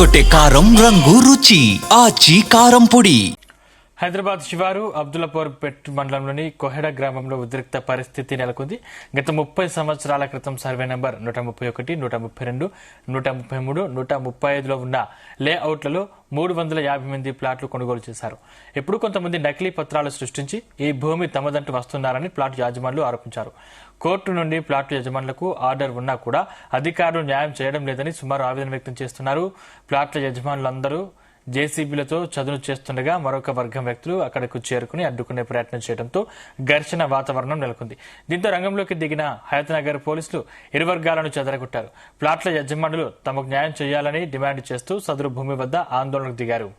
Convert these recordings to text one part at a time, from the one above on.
అదరగొట్టే కారం రంగు రుచి ఆచి కారం పొడి. హైదరాబాద్ శివారు అబ్దుల్లాపూర్ పెట్ మండలంలోని కొహెడ గ్రామంలో ఉద్రిక్త పరిస్థితి నెలకొంది. గత 30 సంవత్సరాల క్రితం సర్వే నంబర్ 131, 132, 133, 135లో ఉన్న లేఅవుట్లలో 350 మంది ప్లాట్లు కొనుగోలు చేశారు. ఇప్పుడు కొంతమంది నకిలీ పత్రాలు సృష్టించి ఈ భూమి తమదంటూ వస్తున్నారని ప్లాట్ యాజమానులు ఆరోపించారు. కోర్టు నుండి ప్లాట్ యజమానులకు ఆర్డర్ ఉన్నా కూడా అధికారులు న్యాయం చేయడం లేదని సుమారు ఆవేదన వ్యక్తం చేస్తున్నారు. ప్లాట్ల యజమానులందరూ జేసీబీలతో చదును చేస్తుండగా మరొక వర్గం వ్యక్తులు అక్కడకు చేరుకుని అడ్డుకునే ప్రయత్నం చేయడంతో ఘర్షణ వాతావరణం నెలకొంది. దీంతో రంగంలోకి దిగిన హయత్నగర్ పోలీసులు ఇరు వర్గాలను చెదరగొట్టారు. ప్లాట్ల యజమానులు తమకు న్యాయం చేయాలని డిమాండ్ చేస్తూ సదరు భూమి వద్ద ఆందోళనకు దిగారు.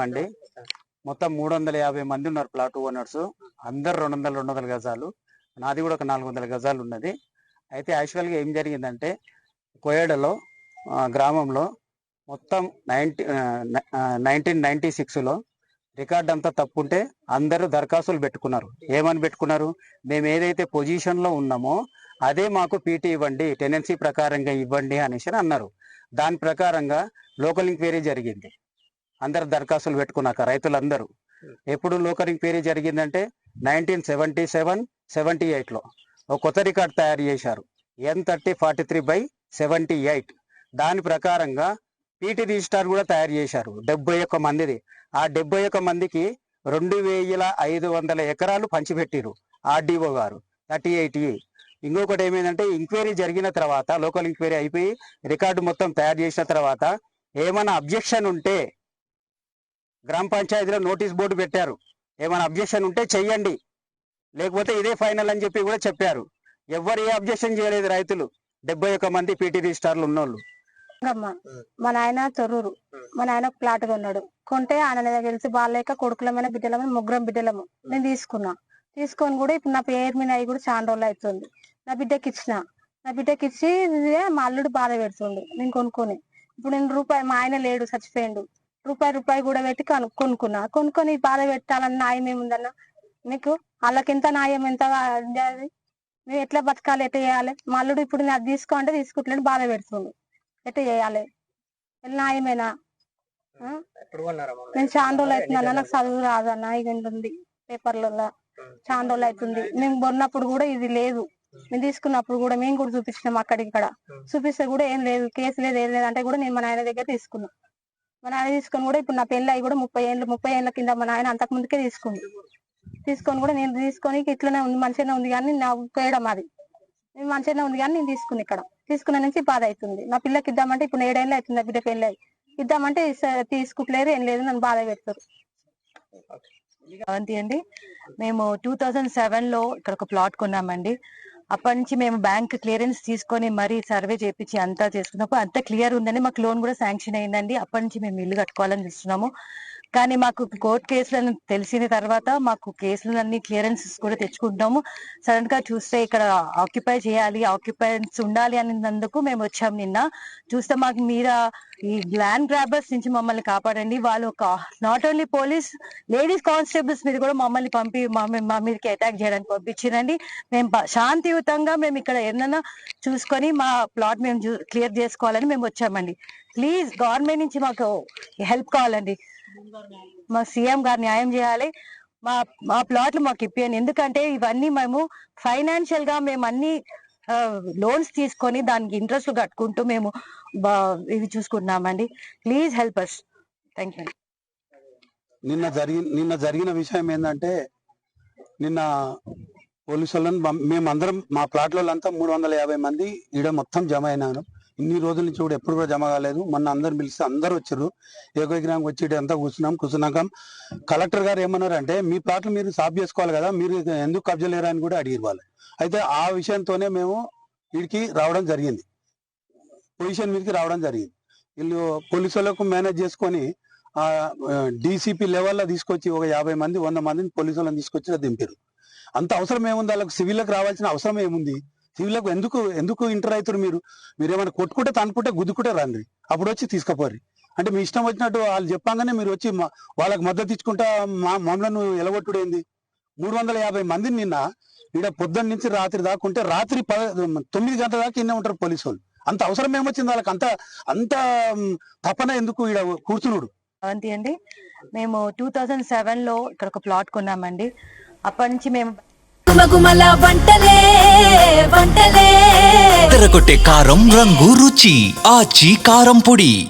అండి మొత్తం 350 మంది ఉన్నారు ప్లాట్ ఓనర్స్. అందరు 200 గజాలు, నాది కూడా ఒక 400 గజాలు ఉన్నది. అయితే యాక్చువల్గా ఏం జరిగిందంటే కోయడలో గ్రామంలో మొత్తం 1996లో రికార్డ్ అంతా తప్పుంటే అందరూ దరఖాస్తులు పెట్టుకున్నారు. ఏమని పెట్టుకున్నారు? మేము ఏదైతే పొజిషన్లో ఉన్నామో అదే మాకు పీటీ ఇవ్వండి, టెనెన్సీ ప్రకారంగా ఇవ్వండి అనేసి అన్నారు. దాని ప్రకారంగా లోకల్ ఎంక్వైరీ జరిగింది. అందరు దరఖాస్తులు పెట్టుకున్నాక రైతులందరూ. ఎప్పుడు లోకల్ ఎంక్వైరీ జరిగిందంటే 1977-78లో ఒక కొత్త రికార్డు తయారు చేశారు, N3043/78. దాని ప్రకారంగా పీటీ రిజిస్టార్ కూడా తయారు చేశారు 71 మందిది. ఆ 71 మందికి 2500 ఎకరాలు పంచిపెట్టిరు ఆర్డీఓ గారు 38E. ఇంకొకటి ఏమైందంటే ఎంక్వైరీ జరిగిన తర్వాత, లోకల్ ఎంక్వైరీ అయిపోయి రికార్డు మొత్తం తయారు చేసిన తర్వాత ఏమైనా అబ్జెక్షన్ ఉంటే గ్రామ పంచాయతీలో నోటీస్ బోర్డు పెట్టారు. ఏమైనా అబ్జెక్షన్ ఉంటే చెయ్యండి, లేకపోతే ఇదే ఫైనల్ అని చెప్పి కూడా చెప్పారు. ఎవరు ఏ అబ్జెక్షన్ చేయలేదు రైతులు, 71 మంది పీటీ రిజిస్టార్లు ఉన్నోళ్ళు. మా నాయన తొర్రూరు, మా నాయన ప్లాట్ కొన్నాడు. కొంటే ఆయన దగ్గర తెలిసి బాగాలేక కొడుకులమైన బిడ్డలమైన 3 బిడ్డలము నేను తీసుకొని కూడా ఇప్పుడు నా పేరు మీద అవి కూడా చాలా రోజులు అవుతుంది. నా బిడ్డకి ఇచ్చి మా అల్లుడు బాధ పెడుతుండు. నేను కొనుక్కొని ఇప్పుడు నేను రూపాయి, మా ఆయన లేడు చచ్చిపోయిండు, రూపాయి కూడా పెట్టి కొనుక్కొని బాధ పెట్టాలన్న న్యాయం ఏముందన్న మీకు? వాళ్ళకింత న్యాయం ఎంత? మేము ఎట్లా బతకాలి, ఎట్లా చేయాలి? మా అల్లుడు ఇప్పుడు నేను అది తీసుకో తీసుకుంటలేని బాధ పెడుతుండు. ఎట్లా చేయాలి? న్యాయమేనా? నేను చాలా రోజులు అవుతుందన్న, నాకు చదువు రాదన్న, ఇక ఉంది పేపర్లలో చాలా రోజులు అవుతుంది. మేము కొన్నప్పుడు కూడా ఇది లేదు, మేము తీసుకున్నప్పుడు కూడా మేము కూడా చూపించినాం, అక్కడిక్కడ చూపిస్తే కూడా ఏం లేదు, కేసు లేదు, ఏం లేదు అంటే కూడా నేను మా నాయన దగ్గర తీసుకున్నా. మా నాయన తీసుకొని కూడా ఇప్పుడు నా పెళ్లి అయ్యి కూడా 30 ఏళ్ళ కింద మా నాయన అంతకు ముందుకే తీసుకొని కూడా నేను తీసుకొని ఇట్లనే ఉంది, మంచిగానే ఉంది కానీ నా పేయడం అది మంచిగానే ఉంది కానీ నేను తీసుకున్న నుంచి బాధ అవుతుంది. నా పిల్లకి ఇద్దామంటే ఇప్పుడు 7 ఏళ్ళు అవుతుంది, బిడ్డ పెళ్లి అయ్యి ఇద్దామంటే తీసుకుంటలేరు, ఏం లేదు, నన్ను బాధ పెడతారు. అవంతి అండి, మేము 2007లో ఇక్కడ ఒక ప్లాట్ కొన్నామండి. అప్పటి నుంచి మేము బ్యాంక్ క్లియరెన్స్ తీసుకొని మరీ సర్వే చేయించి అంతా చేసుకున్నప్పుడు అంతా క్లియర్ ఉందండి. మాకు లోన్ కూడా శాంక్షన్ అయిందండి. అప్పటి నుంచి మేము ఇల్లు కట్టుకోవాలని చూస్తున్నాము. కానీ మాకు కోర్టు కేసులను తెలిసిన తర్వాత మాకు కేసులన్నీ క్లియరెన్సెస్ కూడా తెచ్చుకుంటున్నాము. సడన్ గా చూస్తే ఇక్కడ ఆక్యుపై చేయాలి, ఆక్యుపైన్స్ ఉండాలి అన్నందుకు మేము వచ్చాము. నిన్న చూస్తే మాకు మీద ఈ ల్యాండ్ గ్రాబర్స్ నుంచి మమ్మల్ని కాపాడండి. వాళ్ళు not only police, ladies constables మీద కూడా మమ్మల్ని మా మీదకి అటాక్ చేయడానికి పంపించిరండి. మేము శాంతియుతంగా మేము ఇక్కడ ఏదైనా చూసుకొని మా ప్లాట్ మేము క్లియర్ చేసుకోవాలని మేము వచ్చామండి. ప్లీజ్ గవర్నమెంట్ నుంచి మాకు హెల్ప్ కావాలండి. మా సీఎం గారు న్యాయం చేయాలి, మా ప్లాట్లు మాకు ఇప్పియండి. ఎందుకంటే ఇవన్నీ మేము ఫైనాన్షియల్ గా మేము అన్ని లోన్స్ తీసుకొని దానికి ఇంట్రెస్ట్ కట్టుకుంటూ మేము ఇవి చూసుకుంటున్నామండి. Please help us. Thank you. నిన్న జరిగిన విషయం ఏంటంటే, నిన్న పోలీసు వాళ్ళని మేమందరం మా ప్లాట్లంతా 350 మంది ఈడ మొత్తం జమ అయినారు. ఇన్ని రోజుల నుంచి కూడా ఎప్పుడు కూడా జమ కాలేదు. మొన్న అందరు పిలిస్తే అందరు వచ్చారు, ఏకగ్రహంగా వచ్చి అంతా కూర్చున్నాక కలెక్టర్ గారు ఏమన్నారంటే, మీ ప్లాట్లు మీరు సాఫ్ చేసుకోవాలి కదా, మీరు ఎందుకు కబ్జా లేరా అని కూడా అడిగారు వాళ్ళు. అయితే ఆ విషయంతోనే మేము వీడికి రావడం జరిగింది, పొజిషన్ మీదకి రావడం జరిగింది. వీళ్ళు పోలీసు వాళ్ళకు మేనేజ్ చేసుకొని డీసీపీ లెవెల్లో తీసుకొచ్చి ఒక 50 మంది 100 మందిని పోలీసు వాళ్ళని తీసుకొచ్చి దింపారు. అంత అవసరం ఏముంది వాళ్ళకు? సివిల్లకు రావాల్సిన అవసరం ఏముంది? సివిల్లకు ఎందుకు ఎంటర్ అవుతారు? మీరు ఏమైనా కొట్టుకుంటే తనుకుంటే గుద్దుకుంటే రండి, అప్పుడు వచ్చి తీసుకుపోరు. అంటే మీ ఇష్టం వచ్చినట్టు వాళ్ళు చెప్పంగానే మీరు వచ్చి వాళ్ళకి మద్దతు ఇచ్చుకుంటా మమ్మల్ని ఎలగొట్టుడేంది? 350 మందిని నిన్న ఈడ పొద్దున్న నుంచి రాత్రి దాకా ఉంటే రాత్రి 9 గంటల దాకా ఇన్నే ఉంటారు పోలీసు వాళ్ళు. అంత అవసరం ఏమొచ్చింది వాళ్ళకి? అంత తపన ఎందుకు ఈడ కూర్చున్నాడు? అవంతి అండి, మేము 2007 లో ఇక్కడ ఒక ప్లాట్ కొన్నామండి. అప్పటి నుంచి మేము గుమగుమల వంటలే వంటలే తెరకొట్టే కారం రంగు రుచి ఆచి కారం పొడి.